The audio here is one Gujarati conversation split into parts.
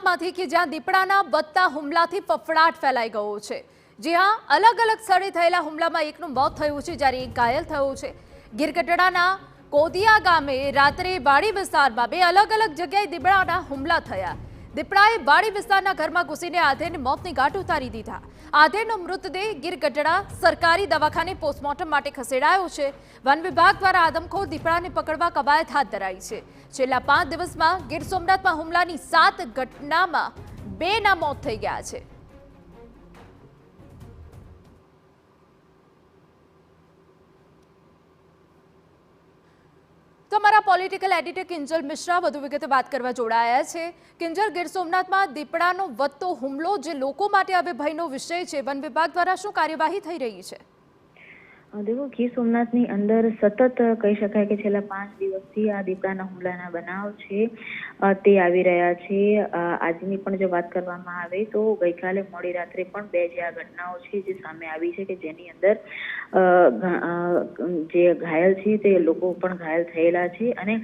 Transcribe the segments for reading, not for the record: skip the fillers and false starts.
સોમનાથમાંથી કે જ્યાં દીપડાના વધતા હુમલાથી ફફડાટ ફેલાઈ ગયો છે। જ્યાં અલગ અલગ સ્થળે થયેલા હુમલામાં એકનું મોત થયું છે જ્યારે એક ઘાયલ થયો છે। ગીરગઢડાના કોદિયા ગામે રાત્રે વાડી વિસ્તારમાં બે અલગ અલગ જગ્યાએ દીપડાના હુમલા થયા। દીપડાએ વાડી વિસ્તારના ઘરમાં ઘૂસીને આધેડને મોતની ગાંઠ ઉતારી દીધા। આધેડનો મૃતદેહ ગીરગઢડા સરકારી દવાખાને પોસ્ટમોર્ટમ માટે ખસેડાયો છે। વન વિભાગ દ્વારા આદમખોર દીપડાને પકડવા કવાયત હાથ ધરાઈ છે। છેલ્લા 5 દિવસમાં ગીર સોમનાથમાં હુમલાની 7 ઘટનામાં 2ના મોત થઈ ગયા છે। તો અમારા પોલિટિકલ એડિટર કિંજલ મિશ્રા વધુ વિગતે વાત કરવા જોડાયા છે। કિંજલ, ગીર સોમનાથમાં દીપડાનો વધતો હુમલો જે લોકો માટે હવે ભયનો વિષય છે, વન વિભાગ દ્વારા શું કાર્યવાહી થઈ રહી છે? देखो गीर सोमनाथની અંદર સતત કહી શકાય કે છેલ્લા 5 દિવસથી આ દીપડાના હુમલાના બનાવ છે તે આવી રહ્યા છે। આજની પણ જો વાત કરવામાં આવે તો ગઈકાલે મોડી રાત્રે પણ 2 જે આ ઘટનાઓ છે જે સામે આવી છે કે જેની અંદર જે ઘાયલ છે તે લોકો પણ ઘાયલ થયેલા છે અને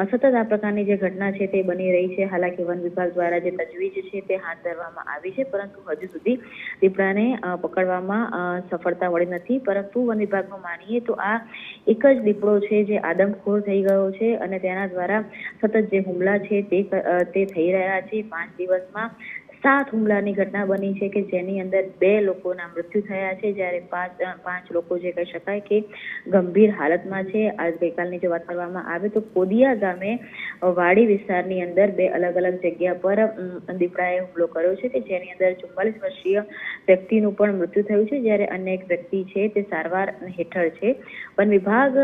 સતત આ પ્રકારની જે ઘટના છે તે બની રહી છે। હાલાકી વન વિભાગ દ્વારા જે તજવીજ છે તે હાથ ધરવામાં આવી છે, પરંતુ હજુ સુધી દીપડાને પકડવામાં સફળતા મળી નથી। પરંતુ વન વિભાગનું માનીએ તો આ એક જ દીપડો છે જે આદમખોર થઈ ગયો છે અને તેના દ્વારા સતત જે હુમલા છે તે થઈ રહ્યા છે। 5 દિવસમાં 7 હુમલાની ઘટના બની છે કે જેની અંદર 2 લોકોના મૃત્યુ થયા છે, જ્યારે 5 લોકો જે કહી શકાય કે ગંભીર હાલતમાં છે। આજ ગઈકાલની જો વાત કરવામાં આવે તો કોદિયા ગામે વાડી વિસ્તારની અંદર 2 અલગ અલગ જગ્યા પર દીપડાએ હુમલો કર્યો છે કે જેની અંદર 44 વર્ષીય વ્યક્તિનું પણ મૃત્યુ થયું છે, જ્યારે અન્ય એક વ્યક્તિ છે તે સારવાર હેઠળ છે। વન વિભાગ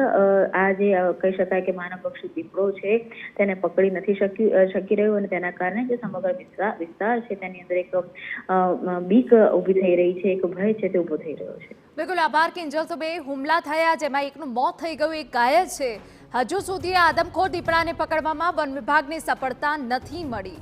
આ જે કહી શકાય કે માનવભક્ષી દીપડો છે તેને પકડી નથી શકી રહ્યું અને તેના કારણે જે સમગ્ર વિસ્તાર છે તેની અંદર એક બીક ઊભી થઈ રહી છે, એક ભય છે તે ઊભો થઈ રહ્યો છે। બિલકુલ આભાર કિંજલ। તો 2 હુમલા થયા જેમાં એકનું મોત થઈ ગયું, એક ઘાયલ છે। હજુ સુધી આદમખોર દીપડાને પકડવામાં વન વિભાગને સફળતા નથી મળી।